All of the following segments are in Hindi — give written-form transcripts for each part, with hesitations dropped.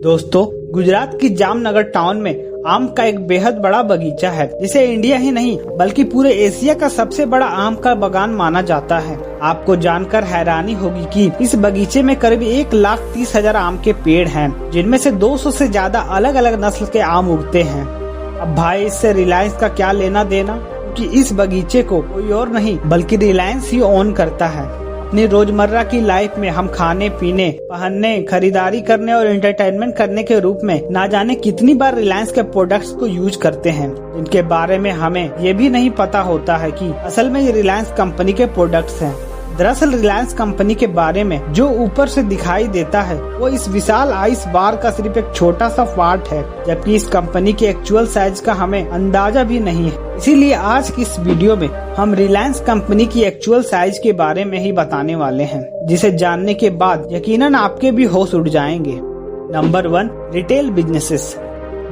दोस्तों, गुजरात की जामनगर टाउन में आम का एक बेहद बड़ा बगीचा है, जिसे इंडिया ही नहीं बल्कि पूरे एशिया का सबसे बड़ा आम का बागान माना जाता है। आपको जानकर हैरानी होगी कि इस बगीचे में करीब 1,30,000 आम के पेड़ हैं, जिनमें से 200 से ज्यादा अलग अलग नस्ल के आम उगते हैं। अब भाई, इससे रिलायंस का क्या लेना देना, क्योंकि इस बगीचे को कोई और नहीं बल्कि रिलायंस ही ओन करता है। अपनी रोजमर्रा की लाइफ में हम खाने पीने, पहनने, खरीदारी करने और एंटरटेनमेंट करने के रूप में ना जाने कितनी बार रिलायंस के प्रोडक्ट्स को यूज करते हैं, जिनके बारे में हमें ये भी नहीं पता होता है कि असल में ये रिलायंस कंपनी के प्रोडक्ट्स हैं। दरअसल रिलायंस कंपनी के बारे में जो ऊपर से दिखाई देता है वो इस विशाल आइस बार का सिर्फ एक छोटा सा पार्ट है, जबकि इस कंपनी के एक्चुअल साइज का हमें अंदाजा भी नहीं है। इसीलिए आज की इस वीडियो में हम रिलायंस कंपनी की एक्चुअल साइज के बारे में ही बताने वाले हैं, जिसे जानने के बाद यकीनन आपके भी होश उड़ जाएंगे। Number 1, retail businesses.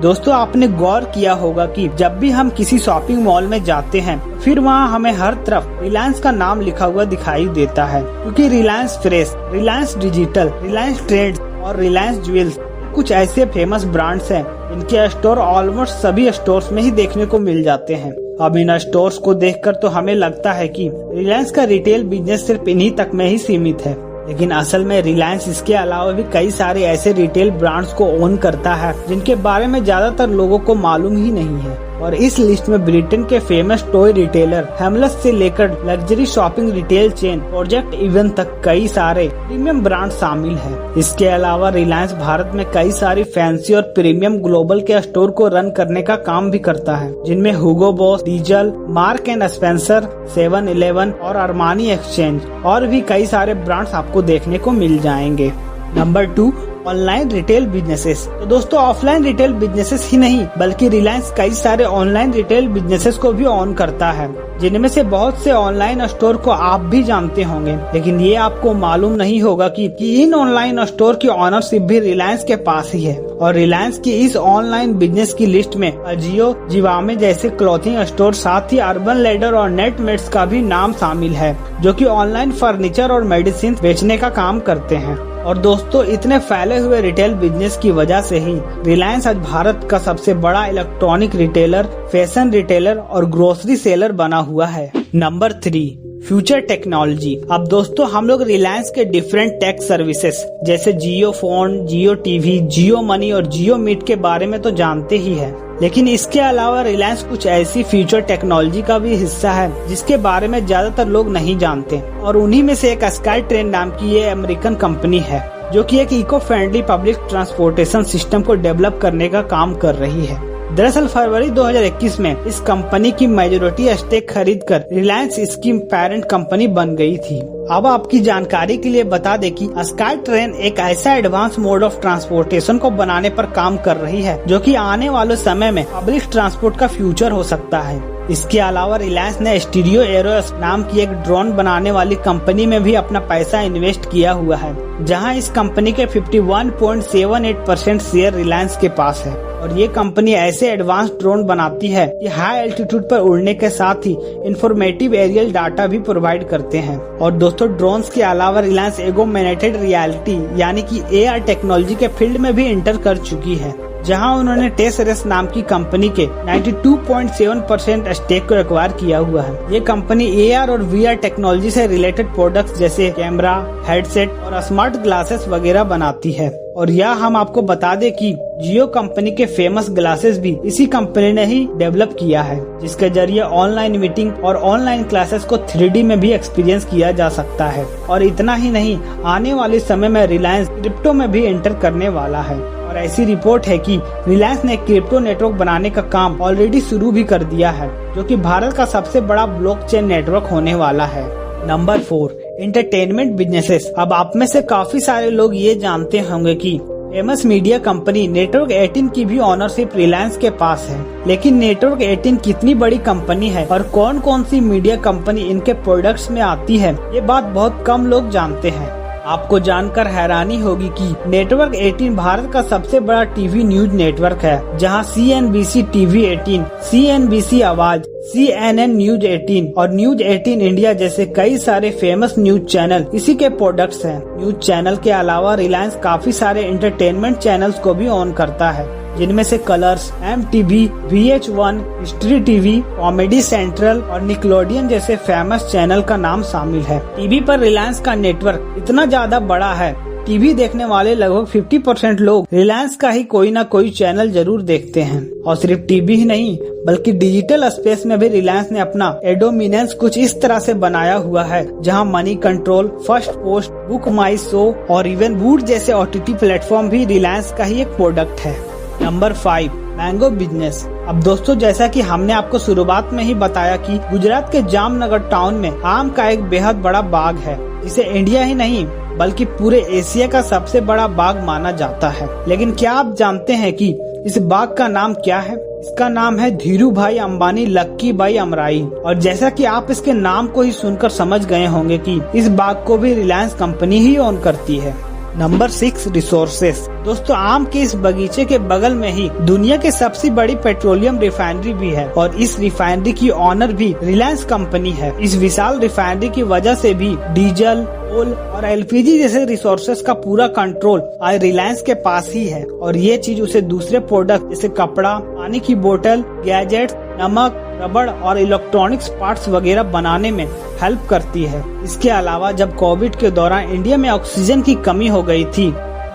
दोस्तों, आपने गौर किया होगा कि जब भी हम किसी शॉपिंग मॉल में जाते हैं फिर वहाँ हमें हर तरफ रिलायंस का नाम लिखा हुआ दिखाई देता है, क्योंकि Reliance fresh, Reliance digital, Reliance trends और रिलायंस ज्वेल्स कुछ ऐसे फेमस ब्रांड्स हैं इनके स्टोर ऑलमोस्ट सभी स्टोर्स में ही देखने को मिल जाते हैं। अब इन स्टोर्स को देखकर तो हमें लगता है कि रिलायंस का रिटेल बिजनेस सिर्फ इन्हीं तक में ही सीमित है, लेकिन असल में रिलायंस इसके अलावा भी कई सारे ऐसे रिटेल ब्रांड्स को ओन करता है जिनके बारे में ज्यादातर लोगों को मालूम ही नहीं है। और इस लिस्ट में ब्रिटेन के फेमस टॉय रिटेलर हेमलेस से लेकर luxury shopping retail chain project even तक कई सारे प्रीमियम ब्रांड शामिल हैं। इसके अलावा रिलायंस भारत में कई सारी फैंसी और प्रीमियम ग्लोबल के स्टोर को रन करने का काम भी करता है, जिनमें हुगो boss, diesel, mark and Spencer, 7-Eleven और अरमानी एक्सचेंज और भी कई सारे ब्रांड्स आपको देखने को मिल जाएंगे। Number 2, online retail businesses. तो दोस्तों, ऑफलाइन रिटेल बिजनेसेस ही नहीं बल्कि रिलायंस कई सारे ऑनलाइन रिटेल बिजनेसेस को भी ऑन करता है, जिनमें से बहुत से ऑनलाइन स्टोर को आप भी जानते होंगे, लेकिन ये आपको मालूम नहीं होगा कि इन ऑनलाइन स्टोर की ऑनरशिप भी रिलायंस के पास ही है। और रिलायंस की इस ऑनलाइन बिजनेस की लिस्ट में अजियो, जिवामे जैसे क्लॉथिंग स्टोर, साथ ही अर्बन लैडर और नेटमेट्स का भी नाम शामिल है, जो कि ऑनलाइन फर्नीचर और मेडिसिन बेचने का काम करते हैं। और दोस्तों, इतने फैले हुए रिटेल बिजनेस की वजह से ही रिलायंस आज भारत का सबसे बड़ा इलेक्ट्रॉनिक रिटेलर, फैशन रिटेलर और ग्रोसरी सेलर बना हुआ है। Number 3, future technology. अब दोस्तों, हम लोग रिलायंस के डिफरेंट टेक सर्विसेज जैसे जियो फोन, जियो टीवी, जियो मनी और जियो मीट के बारे में तो जानते ही है, लेकिन इसके अलावा रिलायंस कुछ ऐसी फ्यूचर टेक्नोलॉजी का भी हिस्सा है जिसके बारे में ज्यादातर लोग नहीं जानते, और उन्हीं में से एक स्काई ट्रेन नाम की ये अमेरिकन कंपनी है, जो कि एक eco friendly public transportation system को डेवलप करने का काम कर रही है। दरअसल फरवरी 2021 में इस कंपनी की मेजॉरिटी स्टेक खरीदकर रिलायंस इसकी पेरेंट कंपनी बन गई थी। अब आपकी जानकारी के लिए बता दें कि स्काई ट्रेन एक ऐसा एडवांस मोड ऑफ ट्रांसपोर्टेशन को बनाने पर काम कर रही है, जो कि आने वाले समय में पब्लिक ट्रांसपोर्ट का फ्यूचर हो सकता है। इसके अलावा रिलायंस ने स्टीरियो एरोस नाम की एक ड्रोन बनाने वाली कंपनी में भी अपना पैसा इन्वेस्ट किया हुआ है, जहां इस कंपनी के 51.78% शेयर रिलायंस के पास है। और ये कंपनी ऐसे एडवांस ड्रोन बनाती है कि हाई एल्टीट्यूड पर उड़ने के साथ ही इंफॉर्मेटिव एरियल डाटा भी प्रोवाइड करते हैं। और दोस्तों, ड्रोन्स के अलावा रिलायंस एगोमेंटेड रियलिटी यानी कि AR टेक्नोलॉजी के फील्ड में भी एंटर कर चुकी है, जहां उन्होंने टेसरेस नाम की कंपनी के 92.7% स्टेक को एक्वायर किया हुआ है। ये कंपनी AR और VR टेक्नोलॉजी से रिलेटेड प्रोडक्ट्स जैसे कैमरा, हेडसेट और स्मार्ट ग्लासेस वगैरह बनाती है। और यह हम आपको बता दें कि जियो कंपनी के फेमस ग्लासेस भी इसी कंपनी ने ही डेवलप किया है, जिसके जरिए ऑनलाइन मीटिंग और ऑनलाइन क्लासेस को 3D में भी एक्सपीरियंस किया जा सकता है। और इतना ही नहीं, आने वाले समय में रिलायंस क्रिप्टो में भी एंटर करने वाला है। और ऐसी रिपोर्ट है कि रिलायंस ने क्रिप्टो नेटवर्क बनाने का काम ऑलरेडी शुरू भी कर दिया है, जो कि भारत का सबसे बड़ा ब्लॉकचेन नेटवर्क होने वाला है। Number 4, entertainment businesses. अब आप में से काफी सारे लोग ये जानते होंगे कि फेमस मीडिया कंपनी नेटवर्क 18 की भी ऑनरशिप रिलायंस के पास है, लेकिन नेटवर्क 18 कितनी बड़ी कंपनी है और कौन कौन सी मीडिया कंपनी इनके प्रोडक्ट्स में आती है, ये बात बहुत कम लोग जानते हैं। आपको जानकर हैरानी होगी कि नेटवर्क 18 भारत का सबसे बड़ा टीवी न्यूज नेटवर्क है, जहां CNBC TV 18, CNBC आवाज, CNN न्यूज 18 और न्यूज 18 इंडिया जैसे कई सारे फेमस न्यूज चैनल इसी के प्रोडक्ट्स हैं। न्यूज चैनल के अलावा रिलायंस काफी सारे एंटरटेनमेंट चैनल्स को भी ऑन करता है, जिनमें से colours, MTV, VH1, history TV, comedy central और निकलोडियन जैसे फेमस चैनल का नाम शामिल है। टीवी पर रिलायंस का नेटवर्क इतना ज्यादा बड़ा है, टीवी देखने वाले लगभग 50% लोग रिलायंस का ही कोई ना कोई चैनल जरूर देखते हैं। और सिर्फ टीवी ही नहीं बल्कि डिजिटल स्पेस में भी रिलायंस ने अपना एडोमिनेंस कुछ इस तरह से बनाया हुआ है, जहां Moneycontrol, Firstpost, BookMyShow और इवन वूड जैसे OTT प्लेटफॉर्म भी रिलायंस का ही एक प्रोडक्ट है। Number 5, mango business. अब दोस्तों, जैसा कि हमने आपको शुरुआत में ही बताया कि गुजरात के जामनगर टाउन में आम का एक बेहद बड़ा बाग है, जिसे इंडिया ही नहीं बल्कि पूरे एशिया का सबसे बड़ा बाग माना जाता है। लेकिन क्या आप जानते हैं कि इस बाग का नाम क्या है? इसका नाम है धीरू भाई अंबानी लक्की बाई अमराई। और जैसा कि आप इसके नाम को ही सुनकर समझ गए होंगे कि इस बाग को भी रिलायंस कंपनी ही ओन करती है। Number 6, resources. दोस्तों, आम के इस बगीचे के बगल में ही दुनिया की सबसे बड़ी पेट्रोलियम रिफाइनरी भी है और इस रिफाइनरी की ऑनर भी रिलायंस कंपनी है। इस विशाल रिफाइनरी की वजह से भी डीजल, कोल और LPG जैसे रिसोर्सेस का पूरा कंट्रोल आज रिलायंस के पास ही है और ये चीज उसे दूसरे प्रोडक्ट जैसे कपड़ा, पानी की बोतल, गैजेट्स, नमक, रबड़ और इलेक्ट्रॉनिक्स पार्ट्स वगैरह बनाने में हेल्प करती है। इसके अलावा जब कोविड के दौरान इंडिया में ऑक्सीजन की कमी हो गई थी,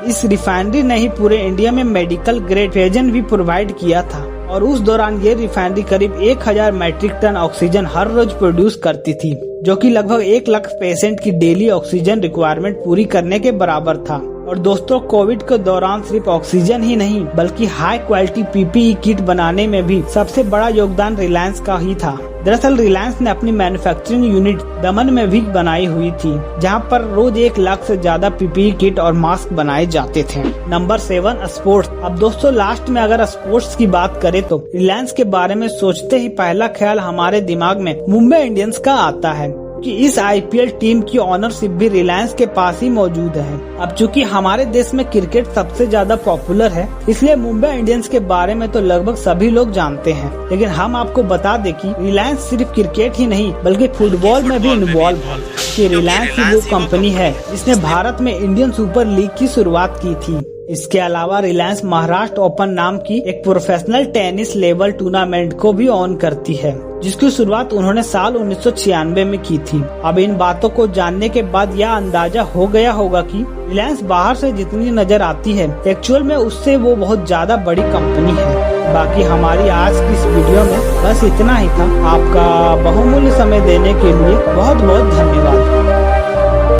इस रिफाइनरी ने ही पूरे इंडिया में मेडिकल ग्रेड ऑक्सीजन भी प्रोवाइड किया था और उस दौरान ये रिफाइनरी करीब 1000 मैट्रिक टन ऑक्सीजन हर रोज प्रोड्यूस करती थी, जो कि लगभग 1 लाख पेशेंट की डेली ऑक्सीजन रिक्वायरमेंट पूरी करने के बराबर था। और दोस्तों, कोविड के दौरान सिर्फ ऑक्सीजन ही नहीं बल्कि हाई क्वालिटी PPE किट बनाने में भी सबसे बड़ा योगदान रिलायंस का ही था। दरअसल रिलायंस ने अपनी मैन्युफैक्चरिंग यूनिट दमन में भी बनाई हुई थी, जहां पर रोज 1 लाख से ज्यादा PPE किट और मास्क बनाए जाते थे। Number 7, sports. अब दोस्तों, लास्ट में अगर स्पोर्ट्स की बात करें तो रिलायंस के बारे में सोचते ही पहला ख्याल हमारे दिमाग में मुंबई इंडियंस का आता है कि इस IPL टीम की ऑनरशिप भी रिलायंस के पास ही मौजूद है। अब चूंकि हमारे देश में क्रिकेट सबसे ज्यादा पॉपुलर है, इसलिए मुंबई इंडियंस के बारे में तो लगभग सभी लोग जानते हैं। लेकिन हम आपको बता दें कि रिलायंस सिर्फ क्रिकेट ही नहीं बल्कि फुटबॉल में भी इन्वॉल्व है कि रिलायंस ही वो कंपनी है जिसने भारत में इंडियन सुपर लीग की शुरुआत की थी। इसके अलावा रिलायंस महाराष्ट्र ओपन नाम की एक प्रोफेशनल टेनिस लेवल टूर्नामेंट को भी ऑन करती है, जिसकी शुरुआत उन्होंने साल 1996 में की थी। अब इन बातों को जानने के बाद यह अंदाजा हो गया होगा कि रिलायंस बाहर से जितनी नजर आती है, एक्चुअल में उससे वो बहुत ज्यादा बड़ी कंपनी है। बाकी हमारी आज की इस वीडियो में बस इतना ही था। आपका बहुमूल्य समय देने के लिए बहुत बहुत धन्यवाद।